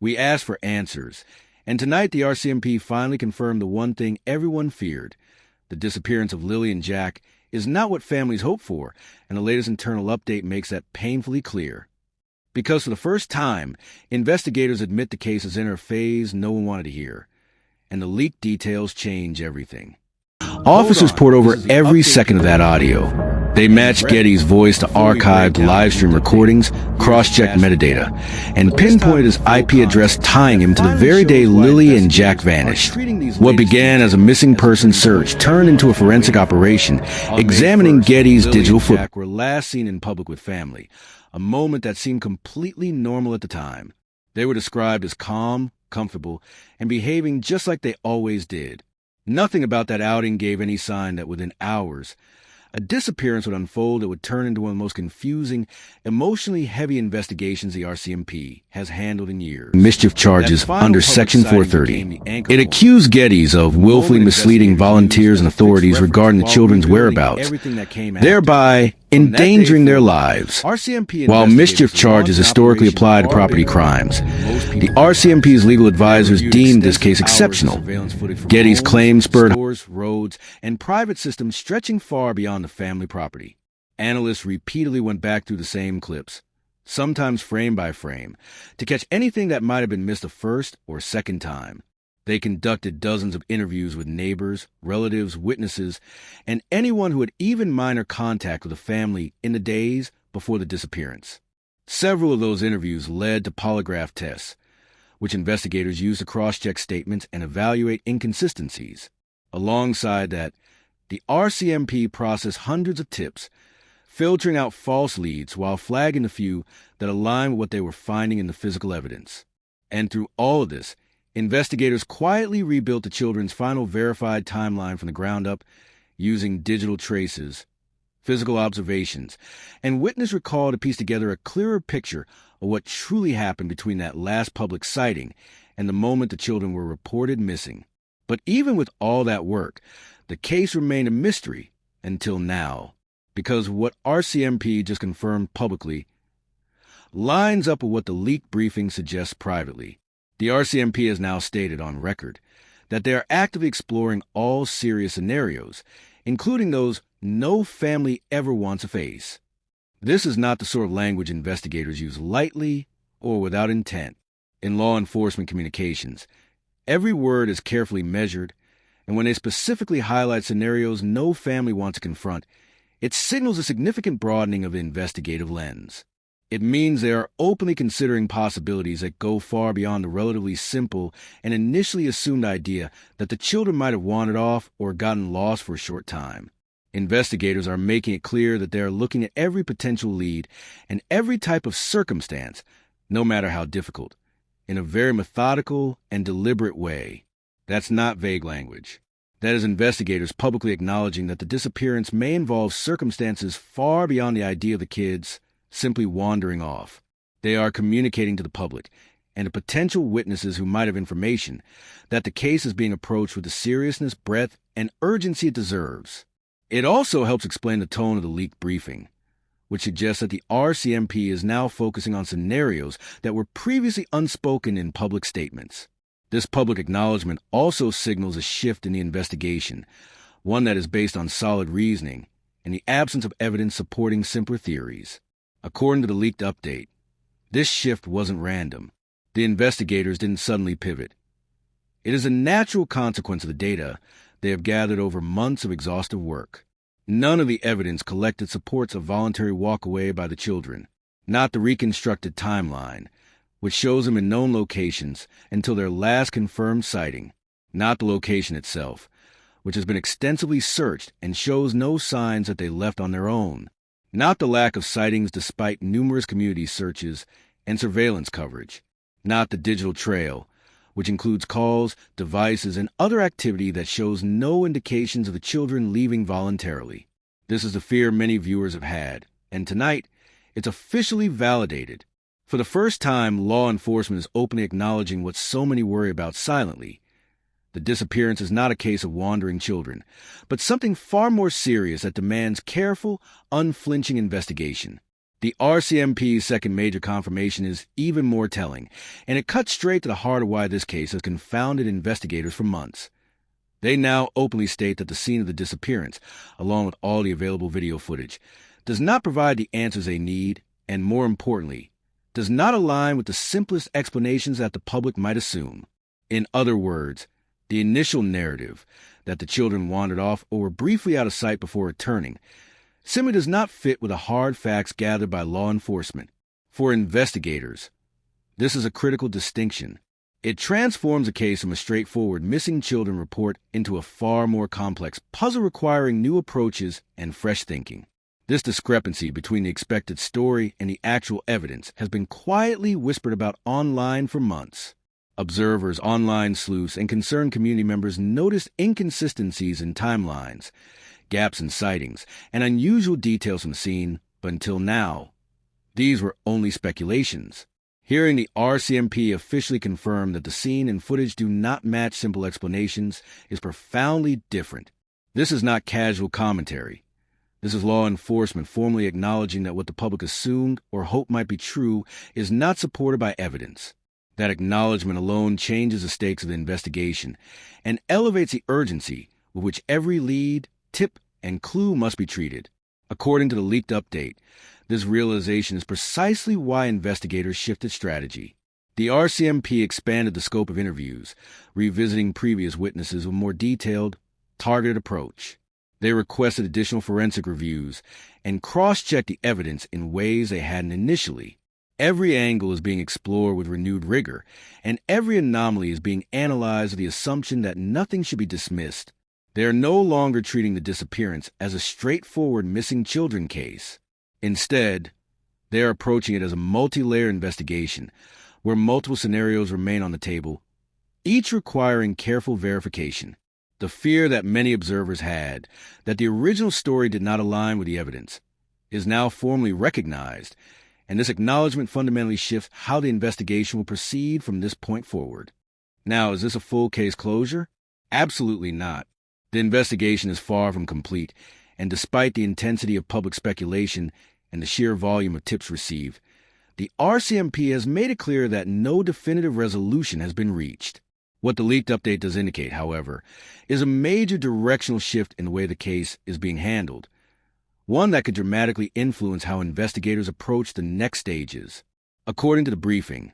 We asked for answers, and tonight the RCMP finally confirmed the one thing everyone feared. The disappearance of Lilly and Jack is not what families hoped for, and the latest internal update makes that painfully clear. Because for the first time, investigators admit the case is in a phase no one wanted to hear, and the leaked details change everything. Officers pored over every second of that audio. They matched Getty's voice to archived live-stream recordings, cross-checked metadata, and pinpointed his IP address tying him to the very day Lilly and Jack vanished. What began as a missing person search turned into a forensic operation, examining Getty's digital footprint. Were last seen in public with family, a moment that seemed completely normal at the time. They were described as calm, comfortable, and behaving just like they always did. Nothing about that outing gave any sign that within hours, a disappearance would unfold that would turn into one of the most confusing, emotionally heavy investigations the RCMP has handled in years. Mischief charges under Section 430. It accused Getty's of willfully misleading volunteers and authorities regarding the children's whereabouts, thereby endangering their lives. While mischief charges historically apply to property crimes, the RCMP's legal advisors deemed this case exceptional. Getty's claims spurred doors, roads, and private systems stretching far beyond the family property. Analysts repeatedly went back through the same clips, sometimes frame by frame, to catch anything that might have been missed a first or second time. They conducted dozens of interviews with neighbors, relatives, witnesses, and anyone who had even minor contact with the family in the days before the disappearance. Several of those interviews led to polygraph tests, which investigators used to cross-check statements and evaluate inconsistencies. Alongside that, the RCMP processed hundreds of tips, filtering out false leads while flagging the few that aligned with what they were finding in the physical evidence. And through all of this, investigators quietly rebuilt the children's final verified timeline from the ground up using digital traces, physical observations, and witness recall to piece together a clearer picture of what truly happened between that last public sighting and the moment the children were reported missing. But even with all that work, the case remained a mystery until now, because what RCMP just confirmed publicly lines up with what the leaked briefing suggests privately. The RCMP has now stated on record that they are actively exploring all serious scenarios, including those no family ever wants to face. This is not the sort of language investigators use lightly or without intent. In law enforcement communications, every word is carefully measured, and when they specifically highlight scenarios no family wants to confront, it signals a significant broadening of the investigative lens. It means they are openly considering possibilities that go far beyond the relatively simple and initially assumed idea that the children might have wandered off or gotten lost for a short time. Investigators are making it clear that they are looking at every potential lead and every type of circumstance, no matter how difficult, in a very methodical and deliberate way. That's not vague language. That is investigators publicly acknowledging that the disappearance may involve circumstances far beyond the idea of the kids simply wandering off. They are communicating to the public and to potential witnesses who might have information that the case is being approached with the seriousness, breadth, and urgency it deserves. It also helps explain the tone of the leaked briefing, which suggests that the RCMP is now focusing on scenarios that were previously unspoken in public statements. This public acknowledgement also signals a shift in the investigation, one that is based on solid reasoning and the absence of evidence supporting simpler theories. According to the leaked update, this shift wasn't random. The investigators didn't suddenly pivot. It is a natural consequence of the data they have gathered over months of exhaustive work. None of the evidence collected supports a voluntary walkaway by the children, not the reconstructed timeline, which shows them in known locations until their last confirmed sighting, not the location itself, which has been extensively searched and shows no signs that they left on their own, not the lack of sightings despite numerous community searches and surveillance coverage, not the digital trail, which includes calls, devices, and other activity that shows no indications of the children leaving voluntarily. This is the fear many viewers have had, and tonight, it's officially validated. For the first time, law enforcement is openly acknowledging what so many worry about silently. The disappearance is not a case of wandering children, but something far more serious that demands careful, unflinching investigation. The RCMP's second major confirmation is even more telling, and it cuts straight to the heart of why this case has confounded investigators for months. They now openly state that the scene of the disappearance, along with all the available video footage, does not provide the answers they need, and more importantly, does not align with the simplest explanations that the public might assume. In other words, the initial narrative, that the children wandered off or were briefly out of sight before returning, simply does not fit with the hard facts gathered by law enforcement. For investigators, this is a critical distinction. It transforms a case from a straightforward missing children report into a far more complex puzzle requiring new approaches and fresh thinking. This discrepancy between the expected story and the actual evidence has been quietly whispered about online for months. Observers, online sleuths, and concerned community members noticed inconsistencies in timelines, gaps in sightings, and unusual details from the scene, but until now, these were only speculations. Hearing the RCMP officially confirm that the scene and footage do not match simple explanations is profoundly different. This is not casual commentary. This is law enforcement formally acknowledging that what the public assumed or hoped might be true is not supported by evidence. That acknowledgement alone changes the stakes of the investigation and elevates the urgency with which every lead, tip, and clue must be treated. According to the leaked update, this realization is precisely why investigators shifted strategy. The RCMP expanded the scope of interviews, revisiting previous witnesses with a more detailed, targeted approach. They requested additional forensic reviews and cross-checked the evidence in ways they hadn't initially. Every angle is being explored with renewed rigor, and every anomaly is being analyzed with the assumption that nothing should be dismissed. They are no longer treating the disappearance as a straightforward missing children case. Instead, they are approaching it as a multi-layer investigation, where multiple scenarios remain on the table, each requiring careful verification. The fear that many observers had, that the original story did not align with the evidence, is now formally recognized, and this acknowledgement fundamentally shifts how the investigation will proceed from this point forward. Now, is this a full case closure? Absolutely not. The investigation is far from complete, and despite the intensity of public speculation and the sheer volume of tips received, the RCMP has made it clear that no definitive resolution has been reached. What the leaked update does indicate, however, is a major directional shift in the way the case is being handled, one that could dramatically influence how investigators approach the next stages. According to the briefing,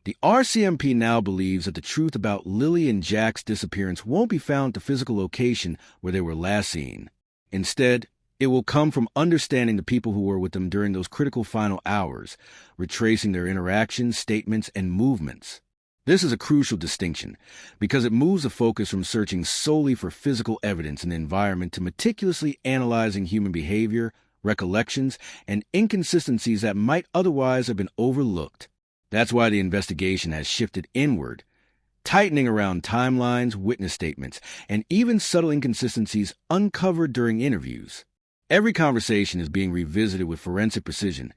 the RCMP now believes that the truth about Lilly and Jack's disappearance won't be found at the physical location where they were last seen. Instead, it will come from understanding the people who were with them during those critical final hours, retracing their interactions, statements, and movements. This is a crucial distinction because it moves the focus from searching solely for physical evidence in the environment to meticulously analyzing human behavior, recollections, and inconsistencies that might otherwise have been overlooked. That's why the investigation has shifted inward, tightening around timelines, witness statements, and even subtle inconsistencies uncovered during interviews. Every conversation is being revisited with forensic precision,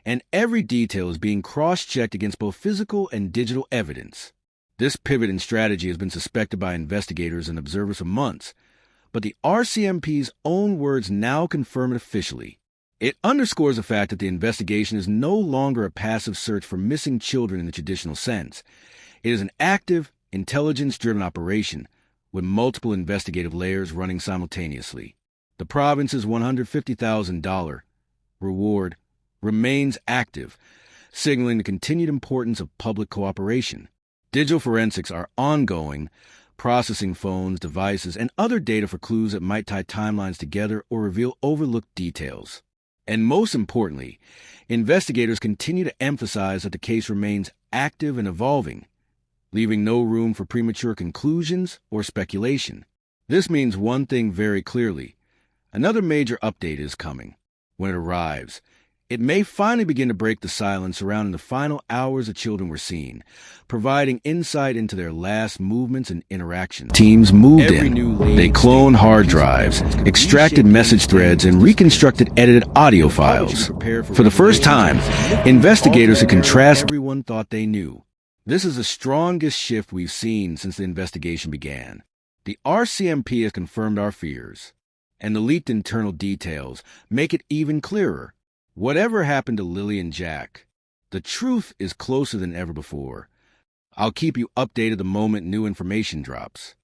and every detail is being cross-checked against both physical and digital evidence. This pivot in strategy has been suspected by investigators and observers for months, but the RCMP's own words now confirm it officially. It underscores the fact that the investigation is no longer a passive search for missing children in the traditional sense. It is an active, intelligence-driven operation with multiple investigative layers running simultaneously. The province's $150,000 reward remains active, signaling the continued importance of public cooperation. Digital forensics are ongoing, processing phones, devices, and other data for clues that might tie timelines together or reveal overlooked details. And most importantly, investigators continue to emphasize that the case remains active and evolving, leaving no room for premature conclusions or speculation. This means one thing very clearly. Another major update is coming. When it arrives, it may finally begin to break the silence surrounding the final hours the children were seen, providing insight into their last movements and interactions. Teams moved in. They cloned hard drives, extracted message threads, and reconstructed edited audio files. For the first time, investigators could contrast everyone thought they knew. This is the strongest shift we've seen since the investigation began. The RCMP has confirmed our fears, and the leaked internal details make it even clearer. Whatever happened to Lilly and Jack? The truth is closer than ever before. I'll keep you updated the moment new information drops.